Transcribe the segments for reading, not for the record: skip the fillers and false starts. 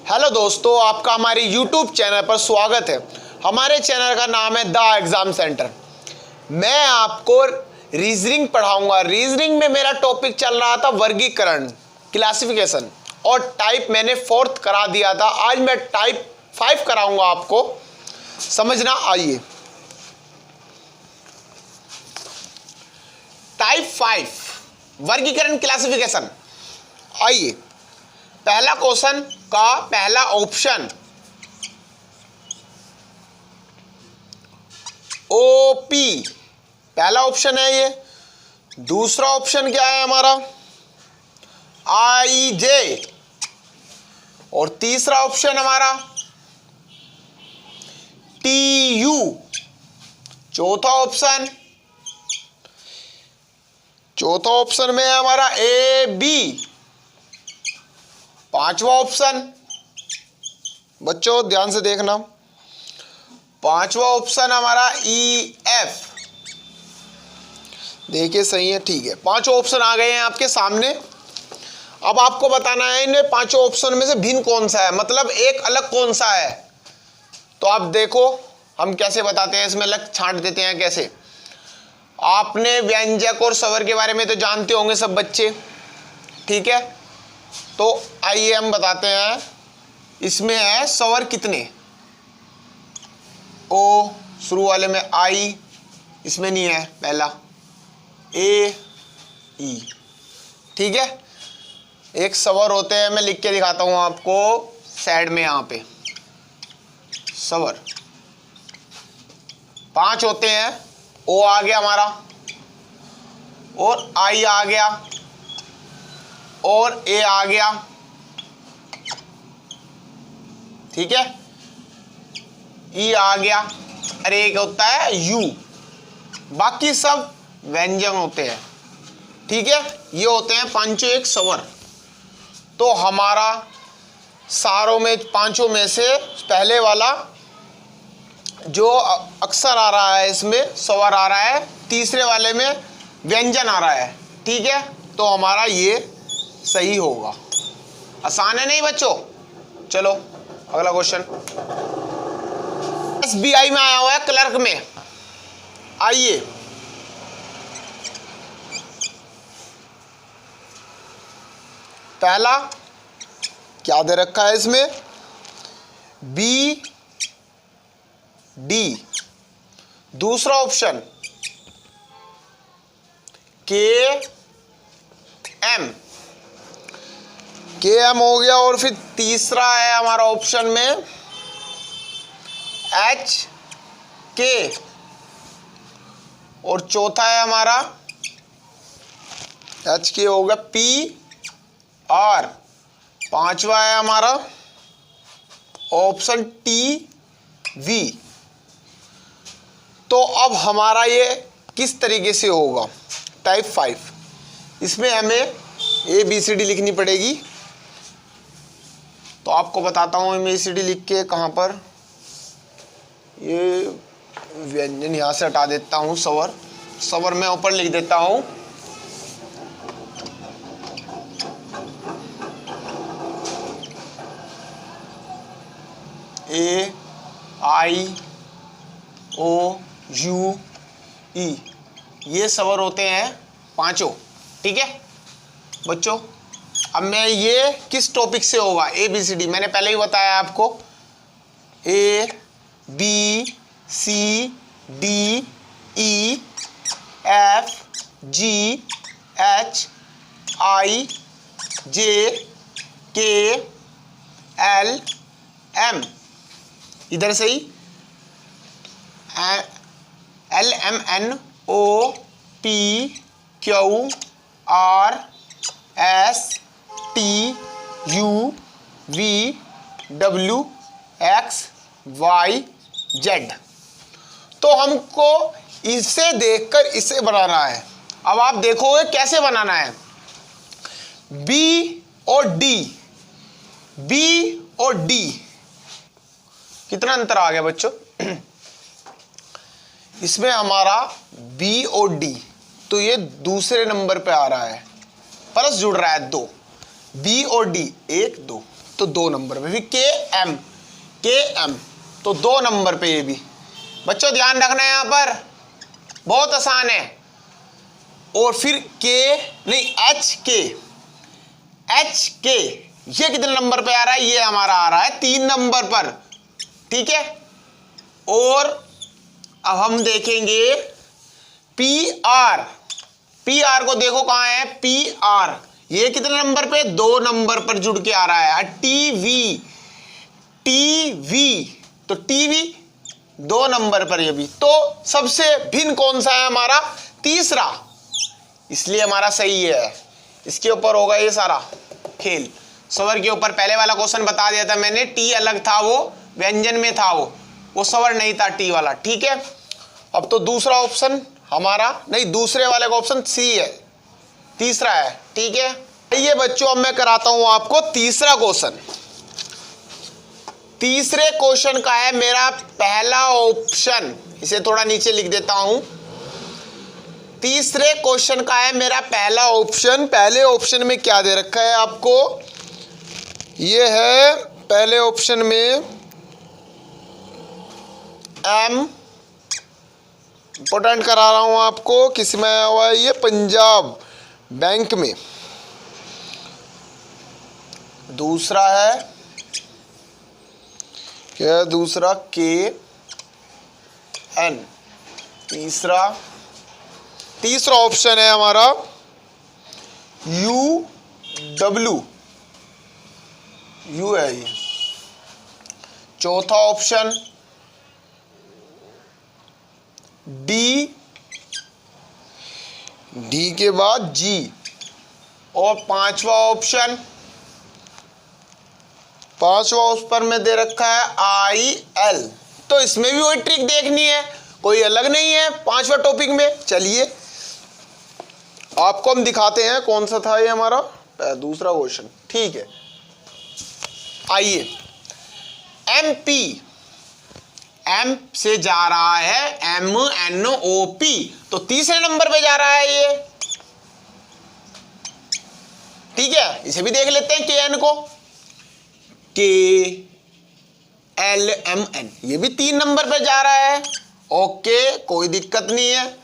Hello दोस्तों, आपका हमारे YouTube चैनल पर स्वागत है। हमारे चैनल का नाम है द एग्जाम सेंटर। मैं आपको रीजनिंग पढ़ाऊंगा। रीजनिंग में मेरा टॉपिक चल रहा था वर्गीकरण, क्लासिफिकेशन, और टाइप मैंने 4th करा दिया था। आज मैं टाइप 5 कराऊंगा आपको, समझना। आइए, टाइप 5 वर्गीकरण क्लासिफिकेशन। आइए, पहला क्वेश्चन का पहला ऑप्शन ओपी, पहला ऑप्शन है ये। दूसरा ऑप्शन क्या है हमारा? आई जे। और तीसरा ऑप्शन हमारा टी यू। चौथा ऑप्शन में है हमारा ए बी। पांचवा ऑप्शन, बच्चों ध्यान से देखना, पांचवा ऑप्शन हमारा ई एफ। देखिए सही है, ठीक है। पांचों ऑप्शन आ गए हैं आपके सामने। अब आपको बताना है इनमें पांचों ऑप्शन में से भिन्न कौन सा है, मतलब एक अलग कौन सा है। तो आप देखो हम कैसे बताते हैं, इसमें अलग छांट देते हैं कैसे। आपने व्यंजक और स्वर के बारे में तो जानते होंगे सब बच्चे, ठीक है। तो आइए हम बताते हैं, इसमें है स्वर कितने। ओ शुरू वाले में आई, इसमें नहीं है पहला। ए ई, ठीक है। एक स्वर होते हैं, मैं लिख के दिखाता हूं आपको साइड में, यहां पे स्वर 5 होते हैं। ओ आ गया हमारा, और आई आ गया, और ए आ गया, ठीक है। ई आ गया, अरे एक होता है यू। बाकी सब व्यंजन होते हैं, ठीक है। ये होते हैं पांचों एक स्वर। तो हमारा सारों में, पांचों में से पहले वाला जो अक्षर आ रहा है, इसमें स्वर आ रहा है। तीसरे वाले में व्यंजन आ रहा है, ठीक है। तो हमारा ये सही होगा। आसान है नहीं बच्चों? चलो अगला क्वेश्चन। एसबीआई में आया हुआ है क्लर्क में। आइए, पहला क्या दे रखा है इसमें? B D. दूसरा ऑप्शन के एम हो गया। और फिर तीसरा है हमारा ऑप्शन में एच के। और चौथा है हमारा एच के हो गया पी आर। पांचवा है हमारा ऑप्शन टी वी। तो अब हमारा ये किस तरीके से होगा टाइप 5? इसमें हमें ए बी सी डी लिखनी पड़ेगी। तो आपको बताता हूँ ए सी डी लिख के, कहाँ पर ये व्यंजन यहाँ से हटा देता हूँ। स्वर मैं ऊपर लिख देता हूँ। ए आई ओ यू ई, ये स्वर होते हैं पांचों, ठीक है बच्चों। अब मैं ये किस टॉपिक से होगा? ए बी सी डी मैंने पहले ही बताया आपको। A B C D E F G H I J K L M. इधर से ही L M N O P Q R S T U V W X Y Z. तो हमको इसे देखकर इसे बनाना है। अब आप देखोगे कैसे बनाना है। बी और डी, बी और डी कितना अंतर आ गया बच्चों? इसमें हमारा बी और डी, तो ये दूसरे नंबर पे आ रहा है, प्लस जुड़ रहा है 2। बी और डी 1 2, तो 2 नंबर पे, फिर के एम तो 2 नंबर पे। ये भी बच्चों ध्यान रखना है, यहां पर बहुत आसान है। और फिर एच के ये कितने नंबर पे आ रहा है? ये हमारा आ रहा है 3 नंबर पर, ठीक है। और अब हम देखेंगे पी आर को, देखो कहां है पी आर, ये कितने नंबर पे? 2 नंबर पर जुड़ के आ रहा है। टीवी तो टीवी 2 नंबर पर ये भी। तो सबसे भिन्न कौन सा है? हमारा तीसरा, इसलिए हमारा सही है। इसके ऊपर होगा ये सारा खेल। स्वर के ऊपर पहले वाला क्वेश्चन बता दिया था मैंने, टी अलग था, वो व्यंजन में था, वो स्वर नहीं था टी वाला, ठीक है। अब तो दूसरा ऑप्शन हमारा नहीं, दूसरे वाले का ऑप्शन सी है, तीसरा है, ठीक है। ये बच्चों अब मैं कराता हूं आपको तीसरा क्वेश्चन। तीसरे क्वेश्चन का है मेरा पहला ऑप्शन, इसे थोड़ा नीचे लिख देता हूं। तीसरे क्वेश्चन का है मेरा पहला ऑप्शन। पहले ऑप्शन में क्या दे रखा है आपको? ये है पहले ऑप्शन में एम, इंपोर्टेंट करा रहा हूं आपको, किस में आया हुआ है? ये पंजाब बैंक में। दूसरा है क्या? दूसरा के एन। तीसरा ऑप्शन है हमारा यू है ये। चौथा ऑप्शन डी के बाद जी। और पांचवा ऑप्शन उस पर में दे रखा है IL। तो इसमें भी वही ट्रिक देखनी है, कोई अलग नहीं है पांचवा टॉपिक में। चलिए आपको हम दिखाते हैं कौन सा था ये हमारा दूसरा क्वेश्चन, ठीक है। आइए, एम से जा रहा है MNOP, तो तीसरे नंबर पे जा रहा है ये, ठीक है। इसे भी देख लेते हैं KN को, KLMN, ये भी 3 नंबर पे जा रहा है, ओके कोई दिक्कत नहीं है।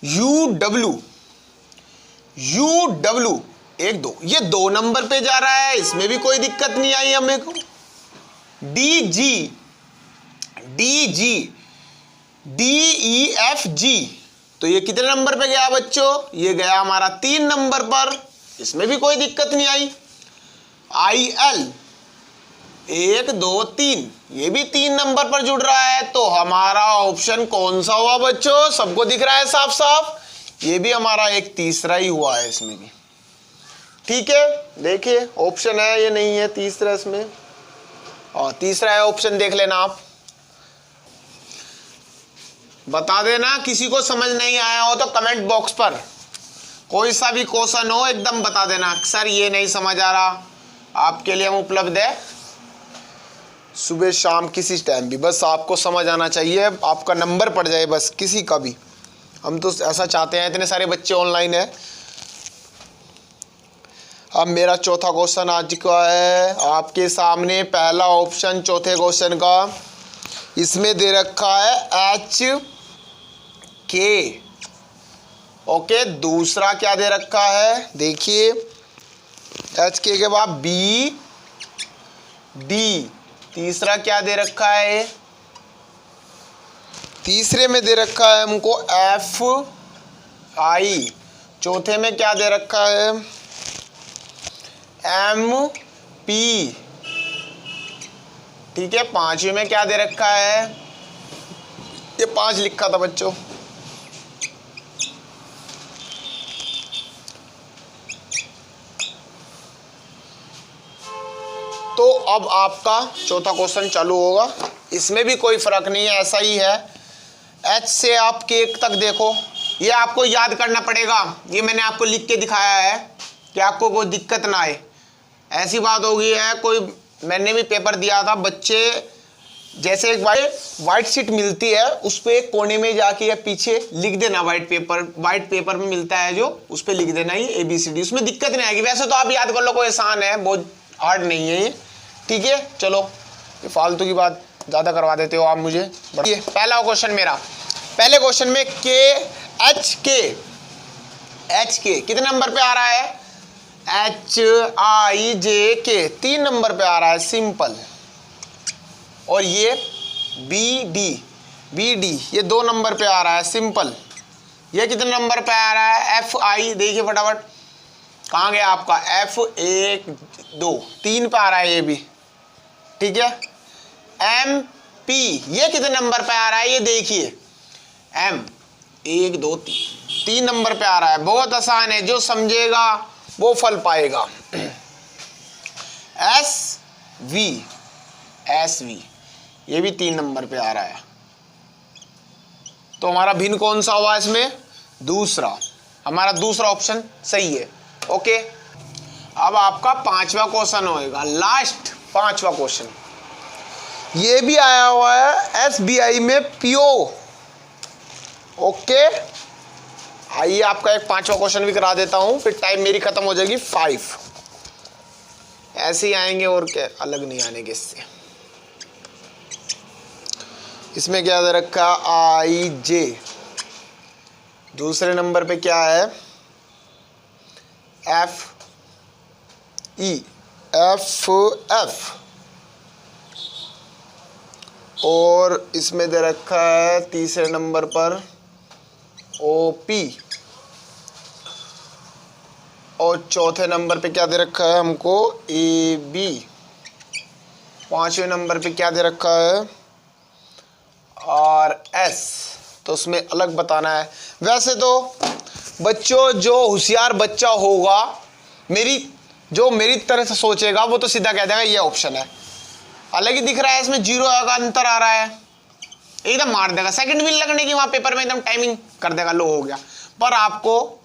UW 1 2, ये 2 नंबर पे जा रहा है, इसमें भी कोई दिक्कत नहीं आई हमें को। DEFG, तो ये कितने नंबर पे गया बच्चों? ये गया हमारा 3 नंबर पर, इसमें भी कोई दिक्कत नहीं आई। IL 1 2 3, ये भी 3 नंबर पर जुड़ रहा है। तो हमारा ऑप्शन कौन सा हुआ बच्चों? सबको दिख रहा है साफ साफ, ये भी हमारा एक तीसरा ही हुआ है इसमें भी, ठीक है। देखिए ऑप्शन है, ये नहीं है तीसरा इसमें, और तीसरा है ऑप्शन, देख लेना आप, बता देना। किसी को समझ नहीं आया हो तो कमेंट बॉक्स पर कोई सा भी क्वेश्चन हो एकदम बता देना, सर ये नहीं समझ आ रहा। आपके लिए हम उपलब्ध है सुबह शाम किसी टाइम भी, बस आपको समझ आना चाहिए, आपका नंबर पड़ जाए बस, किसी का भी। हम तो ऐसा चाहते हैं, इतने सारे बच्चे ऑनलाइन है। अब मेरा चौथा क्वेश्चन आज का है आपके सामने, पहला ऑप्शन चौथे क्वेश्चन का, इसमें दे रखा है HK, ओके। दूसरा क्या दे रखा है? देखिए HK के बाद BD। तीसरा क्या दे रखा है? तीसरे में दे रखा है हमको FI। चौथे में क्या दे रखा है? MP, ठीक है। पांचवे में क्या दे रखा है? ये 5 लिखा था बच्चों। तो अब आपका चौथा क्वेश्चन चालू होगा, इसमें भी कोई फर्क नहीं है, ऐसा ही है। H से आप K तक देखो, ये आपको याद करना पड़ेगा, ये मैंने आपको लिख के दिखाया है कि आपको कोई दिक्कत ना आए। ऐसी बात हो गई है, कोई मैंने भी पेपर दिया था, बच्चे जैसे एक वाइट शीट मिलती है, उस पर एक कोने में जाके या पीछे लिख देना, वाइट पेपर में मिलता है जो, उस पर लिख देना ये ABCD, उसमें दिक्कत नहीं आएगी। वैसे तो आप याद कर लो, कोई आसान है, बहुत हार्ड नहीं है ये, ठीक है, चलो ये फालतू की बात ज़्यादा करवा देते हो आप मुझे। पहला क्वेश्चन मेरा, पहले क्वेश्चन में एच के कितने नंबर पे आ रहा है? HIJK 3 नंबर पे आ रहा है, सिंपल। और ये BD ये 2 नंबर पे आ रहा है, सिंपल। ये कितने नंबर पे आ रहा है? FI देखिए फटाफट, कहाँ गया आपका? F1 2 3 पे आ रहा है ये भी, ठीक है। MP ये कितने नंबर पे आ रहा है? ये देखिए M 1 2 3 नंबर पे आ रहा है। बहुत आसान है, जो समझेगा वो फल पाएगा। SV ये भी 3 नंबर पे आ रहा है। तो हमारा भिन्न कौन सा हुआ इसमें? दूसरा। हमारा दूसरा ऑप्शन सही है। ओके, अब आपका 5वां क्वेश्चन होएगा, लास्ट 5वां क्वेश्चन। ये भी आया हुआ है SBI में PO। ओके, आइए आपका एक 5वां क्वेश्चन भी करा देता हूं, फिर टाइम मेरी खत्म हो जाएगी 5। ऐसे ही आएंगे और क्या, अलग नहीं आने के इससे। इसमें क्या दे रखा? IJ। दूसरे नंबर पे क्या है? FE FF। और इसमें दे रखा है तीसरे नंबर पर OP। और चौथे नंबर पे क्या दे रखा है हमको? AB। 5वें नंबर पे क्या दे रखा है? RS। तो उसमें अलग बताना है। वैसे तो बच्चों, जो होशियार बच्चा होगा, मेरी तरह से सोचेगा, वो तो सीधा कह देगा ये ऑप्शन है। अलग ही दिख रहा है, इसमें 0 का अंतर आ रहा है, एकदम मार देगा, सेकंड भी लगने की वहां पेपर में एकदम टाइमिंग कर देगा, लो हो गया। पर आपको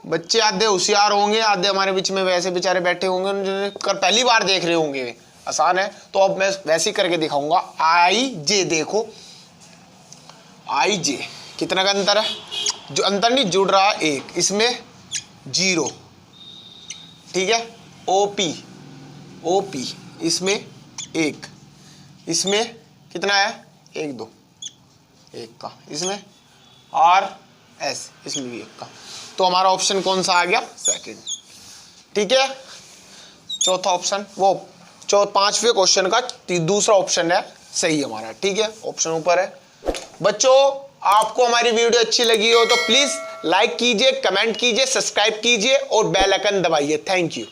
बच्चे आधे होशियार होंगे, आधे हमारे बीच में वैसे बेचारे बैठे होंगे कर पहली बार देख रहे होंगे, आसान है। तो अब मैं वैसे ही करके दिखाऊंगा। IJ देखो, IJ कितना का अंतर है? जो अंतर नहीं जुड़ रहा, 1, इसमें 0, ठीक है। OP इसमें 1, इसमें कितना है? 1 2 1 का, इसमें RS इसमें भी 1 का। तो हमारा ऑप्शन कौन सा आ गया? सेकंड, ठीक है। चौथा ऑप्शन, वो 5वें क्वेश्चन का दूसरा ऑप्शन है, सही हमारा, ठीक है। ऑप्शन ऊपर है। बच्चों, आपको हमारी वीडियो अच्छी लगी हो तो प्लीज लाइक कीजिए, कमेंट कीजिए, सब्सक्राइब कीजिए और बेल आइकन दबाइए। Thank you.